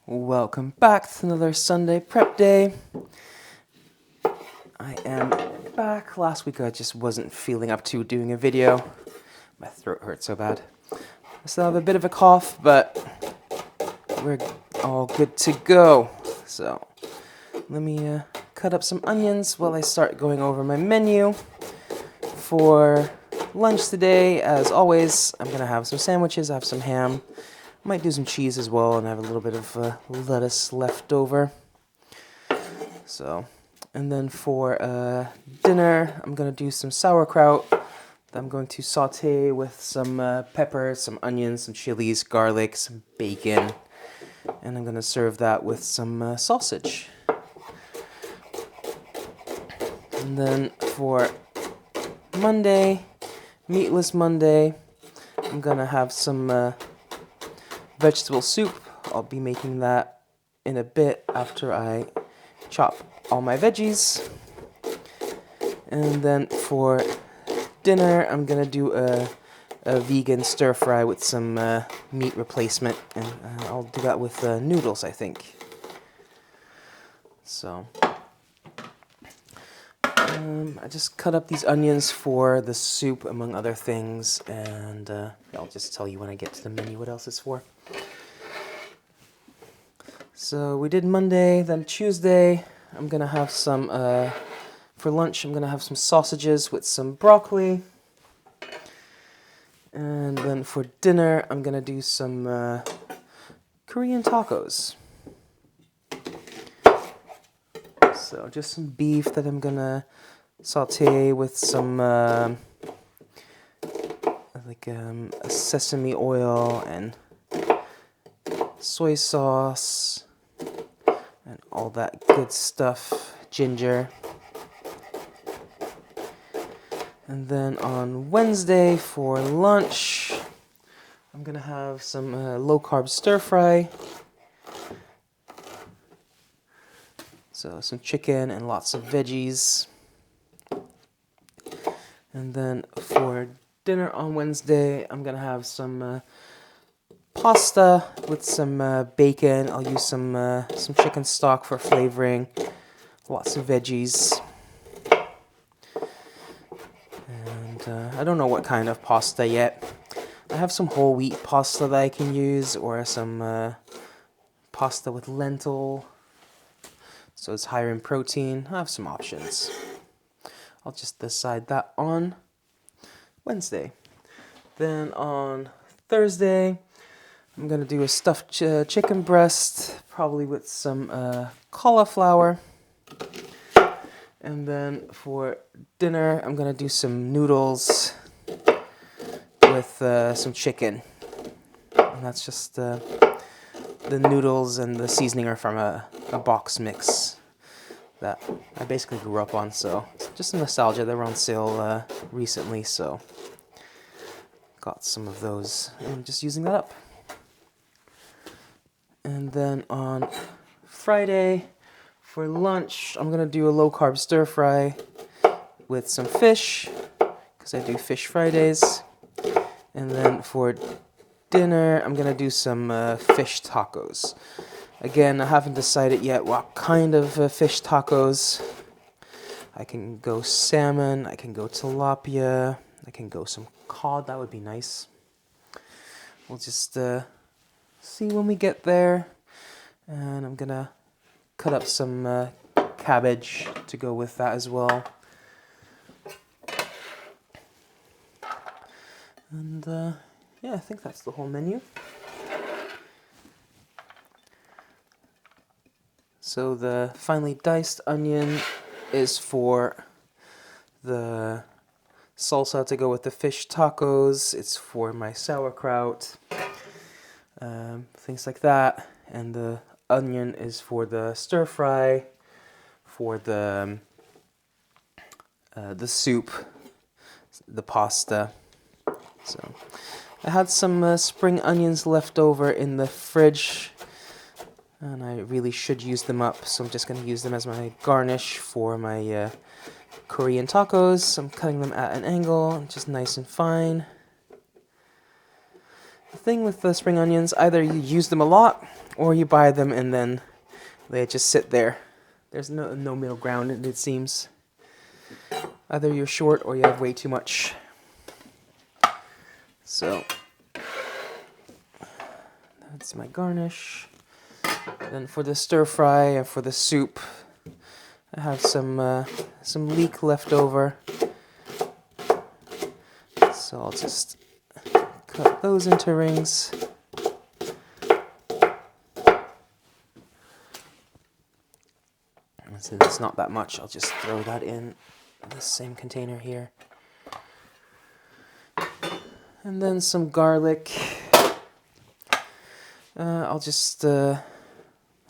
Welcome back to another Sunday prep day. I am back. Last week I just wasn't feeling up to doing a video. My throat hurt so bad. I still have a bit of a cough, but we're all good to go. So let me cut up some onions while I start going over my menu. For lunch today, as always, I'm going to have some sandwiches. I have some ham. Might do some cheese as well, and I have a little bit of lettuce left over. So, and then for dinner, I'm going to do some sauerkraut that I'm going to saute with some pepper, some onions, some chilies, garlic, some bacon. And I'm going to serve that with some sausage. And then for Monday, Meatless Monday, I'm going to have some vegetable soup. I'll be making that in a bit after I chop all my veggies. And then for dinner, I'm going to do a vegan stir fry with some meat replacement. And I'll do that with noodles, I think. So I just cut up these onions for the soup, among other things, and I'll just tell you when I get to the menu what else it's for. So we did Monday, then Tuesday, I'm going to have some, for lunch, I'm going to have some sausages with some broccoli. And then for dinner, I'm going to do some Korean tacos. So just some beef that I'm going to saute with some sesame oil and soy sauce and all that good stuff, ginger. And then on Wednesday for lunch, I'm gonna have some low-carb stir-fry. So some chicken and lots of veggies. And then for dinner on Wednesday, I'm gonna have some pasta with some bacon. I'll use some chicken stock for flavoring. Lots of veggies. And I don't know what kind of pasta yet. I have some whole wheat pasta that I can use, or some pasta with lentil. So it's higher in protein. I have some options. I'll just decide that on Wednesday. Then on Thursday, I'm going to do a stuffed chicken breast, probably with some cauliflower. And then for dinner, I'm going to do some noodles with some chicken. And that's just the noodles and the seasoning are from a box mix that I basically grew up on. So it's just a nostalgia. They were on sale recently, so got some of those and I'm just using that up. And then on Friday for lunch, I'm going to do a low-carb stir-fry with some fish, because I do fish Fridays. And then for dinner, I'm going to do some fish tacos. Again, I haven't decided yet what kind of fish tacos. I can go salmon, I can go tilapia, I can go some cod, that would be nice. We'll just see when we get there. And I'm going to cut up some cabbage to go with that as well. And yeah, I think that's the whole menu. So the finely diced onion is for the salsa to go with the fish tacos. It's for my sauerkraut, things like that. And the onion is for the stir fry, for the soup, the pasta. So I had some spring onions left over in the fridge, and I really should use them up, so I'm just going to use them as my garnish for my Korean tacos. I'm cutting them at an angle, just nice and fine. The thing with the spring onions, either you use them a lot, or you buy them and then they just sit there. There's no middle ground, it seems. Either you're short or you have way too much. So that's my garnish. Then for the stir fry and for the soup, I have some leek left over. So I'll just cut those into rings. And since it's not that much, I'll just throw that in this same container here. And then some garlic. I'll just I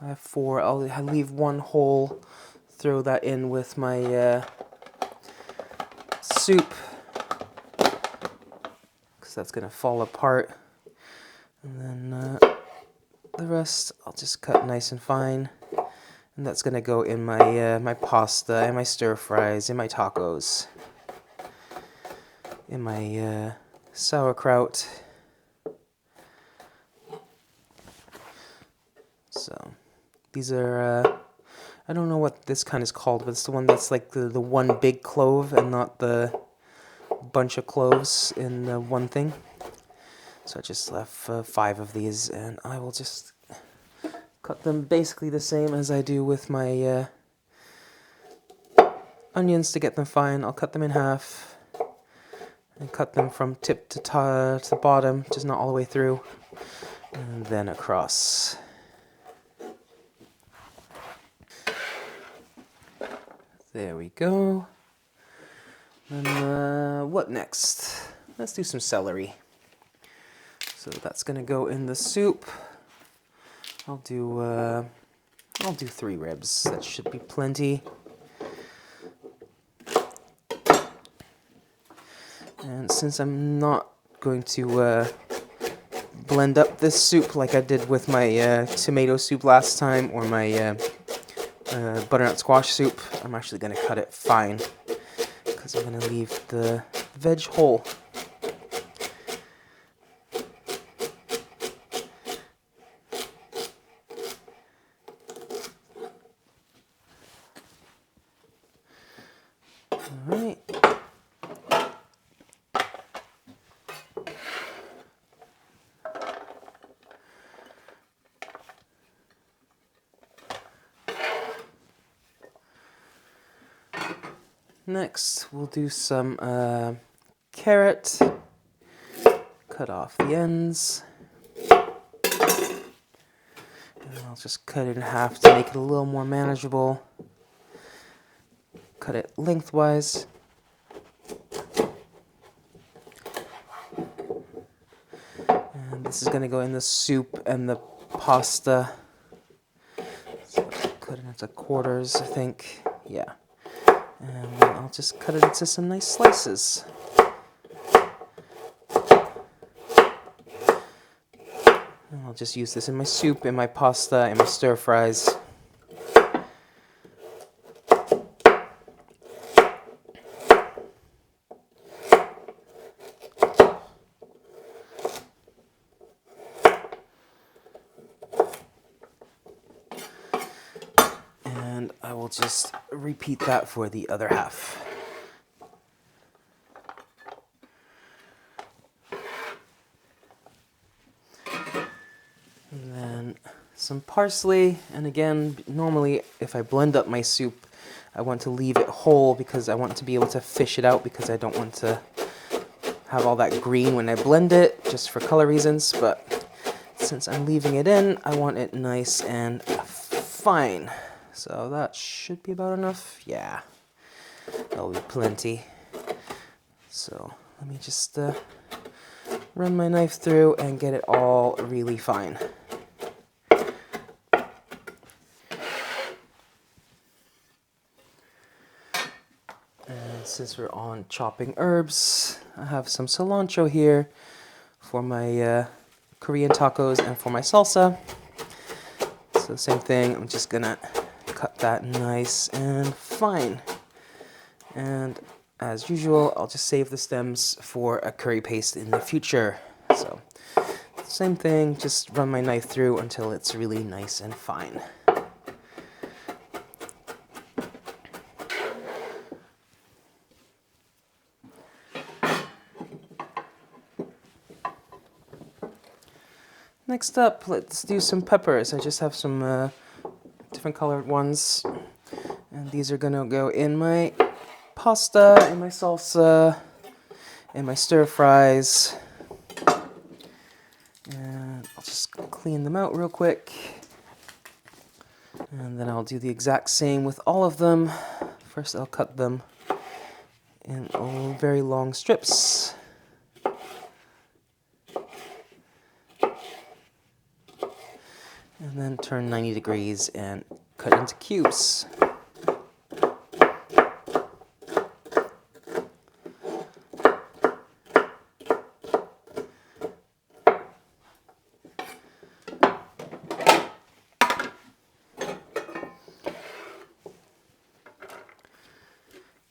have 4. I'll leave 1 whole. Throw that in with my soup, because that's gonna fall apart. And then the rest I'll just cut nice and fine, and that's gonna go in my my pasta and my stir fries, in my tacos, in my sauerkraut. So these are I don't know what this kind is called, but it's the one that's like the one big clove and not the bunch of cloves in one thing. So I just left 5 of these, and I will just cut them basically the same as I do with my onions to get them fine. I'll cut them in half and cut them from tip to bottom, just not all the way through, and then across. There we go. And what next? Let's do some celery. So that's gonna go in the soup. I'll do 3 ribs. That should be plenty. And since I'm not going to blend up this soup like I did with my tomato soup last time, or my butternut squash soup, I'm actually going to cut it fine, because I'm going to leave the veg whole. Alright. Next, we'll do some carrot. Cut off the ends. And I'll just cut it in half to make it a little more manageable. Cut it lengthwise. And this is going to go in the soup and the pasta. So cut it into quarters, I think. Yeah. And then I'll just cut it into some nice slices. And I'll just use this in my soup, in my pasta, and my stir fries. And I will just repeat that for the other half. And then some parsley, and again, normally if I blend up my soup, I want to leave it whole because I want to be able to fish it out, because I don't want to have all that green when I blend it, just for color reasons. But since I'm leaving it in, I want it nice and fine. So that should be about enough. Yeah, that'll be plenty. So let me just run my knife through and get it all really fine. And since we're on chopping herbs, I have some cilantro here for my Korean tacos and for my salsa. So same thing, I'm just gonna cut that nice and fine. And as usual, I'll just save the stems for a curry paste in the future. So Same thing, just run my knife through until it's really nice and fine. Next up, let's do some peppers. I just have some different colored ones. And these are gonna go in my pasta, in my salsa, in my stir fries. And I'll just clean them out real quick. And then I'll do the exact same with all of them. First I'll cut them in very long strips. And then turn 90 degrees and cut into cubes.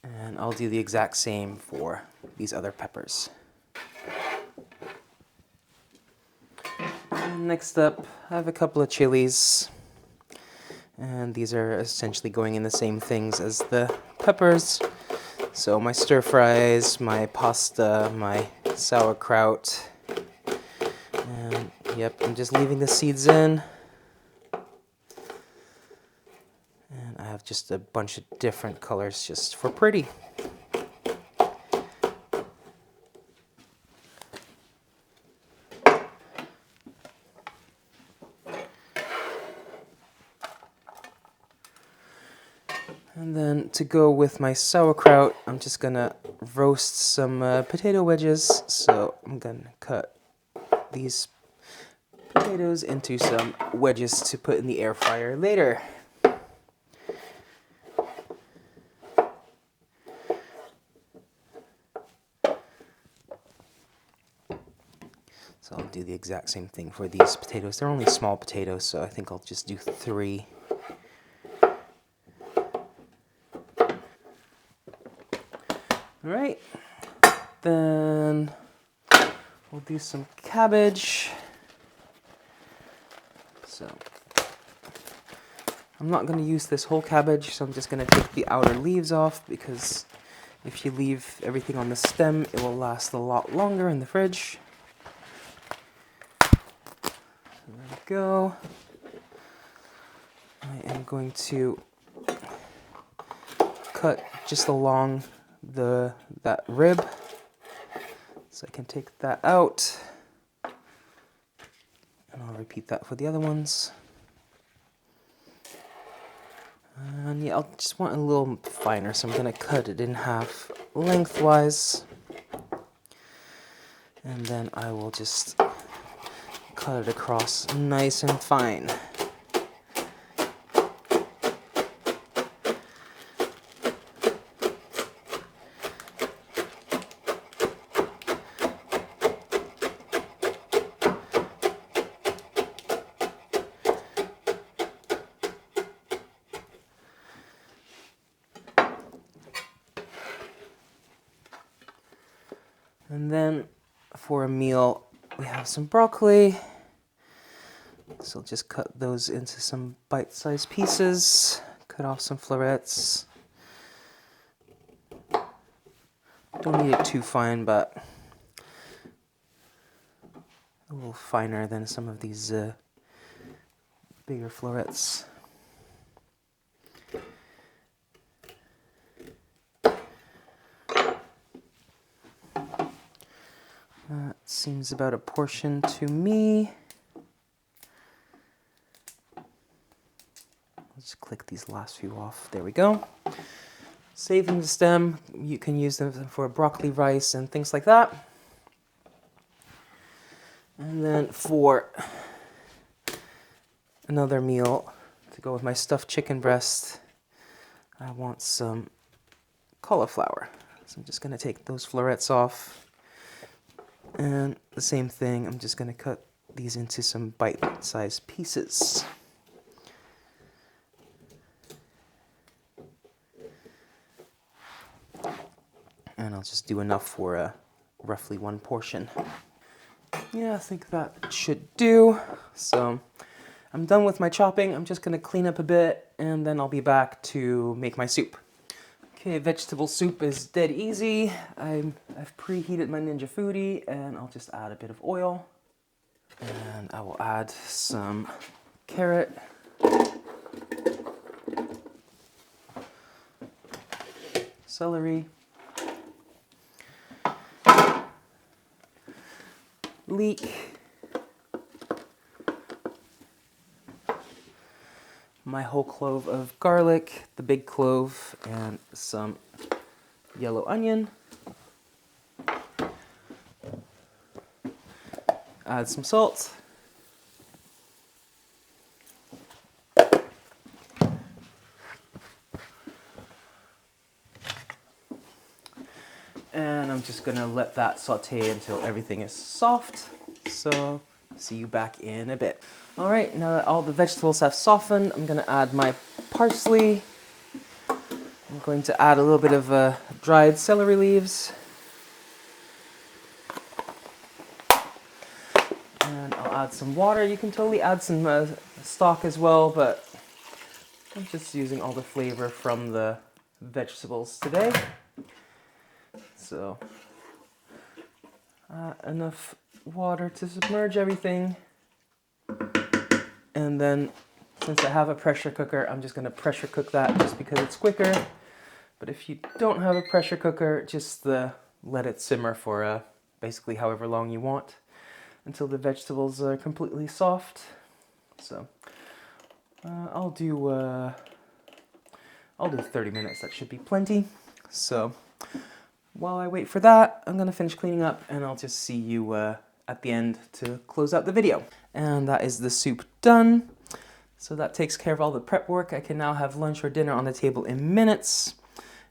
And I'll do the exact same for these other peppers. And next up, I have a couple of chilies. And these are essentially going in the same things as the peppers. So my stir fries, my pasta, my sauerkraut. And yep, I'm just leaving the seeds in. And I have just a bunch of different colors just for pretty. And then to go with my sauerkraut, I'm just gonna roast some potato wedges. So I'm gonna cut these potatoes into some wedges to put in the air fryer later. So I'll do the exact same thing for these potatoes. They're only small potatoes, so I think I'll just do 3. Alright, then we'll do some cabbage. So I'm not going to use this whole cabbage, so I'm just going to take the outer leaves off, because if you leave everything on the stem, it will last a lot longer in the fridge. So there we go. I am going to cut just along that rib, so I can take that out, and I'll repeat that for the other ones. And yeah, I'll just want a little finer, so I'm going to cut it in half lengthwise, and then I will just cut it across nice and fine. And then for a meal, we have some broccoli. So I'll just cut those into some bite-sized pieces, cut off some florets. Don't need it too fine, but a little finer than some of these bigger florets. That seems about a portion to me. I'll just click these last few off. There we go. Saving the stem, you can use them for broccoli rice and things like that. And then for another meal, to go with my stuffed chicken breast, I want some cauliflower. So I'm just going to take those florets off. And the same thing, I'm just going to cut these into some bite-sized pieces. And I'll just do enough for roughly 1 portion. Yeah, I think that should do. So I'm done with my chopping. I'm just gonna clean up a bit and then I'll be back to make my soup. Okay, vegetable soup is dead easy. I've preheated my Ninja Foodi and I'll just add a bit of oil. And I will add some carrot. Celery. Leek. My whole clove of garlic, the big clove, and some yellow onion. Add some salt. And I'm just gonna let that saute until everything is soft. So, see you back in a bit. All right, now that all the vegetables have softened, I'm gonna add my parsley. I'm going to add a little bit of dried celery leaves. And I'll add some water. You can totally add some stock as well, but I'm just using all the flavor from the vegetables today. So, enough water to submerge everything. And then, since I have a pressure cooker, I'm just going to pressure cook that just because it's quicker. But if you don't have a pressure cooker, just let it simmer for basically however long you want until the vegetables are completely soft. So, I'll do 30 minutes. That should be plenty. So, while I wait for that, I'm gonna finish cleaning up and I'll just see you at the end to close out the video. And that is the soup done. So that takes care of all the prep work. I can now have lunch or dinner on the table in minutes.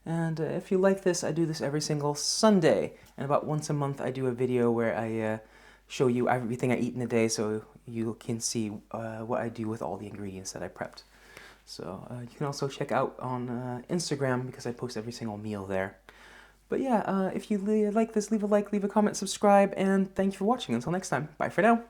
And if you like this, I do this every single Sunday. And about once a month I do a video where I show you everything I eat in a day so you can see what I do with all the ingredients that I prepped. So you can also check out on Instagram because I post every single meal there. But yeah, if you like this, leave a like, leave a comment, subscribe, and thank you for watching. Until next time, bye for now.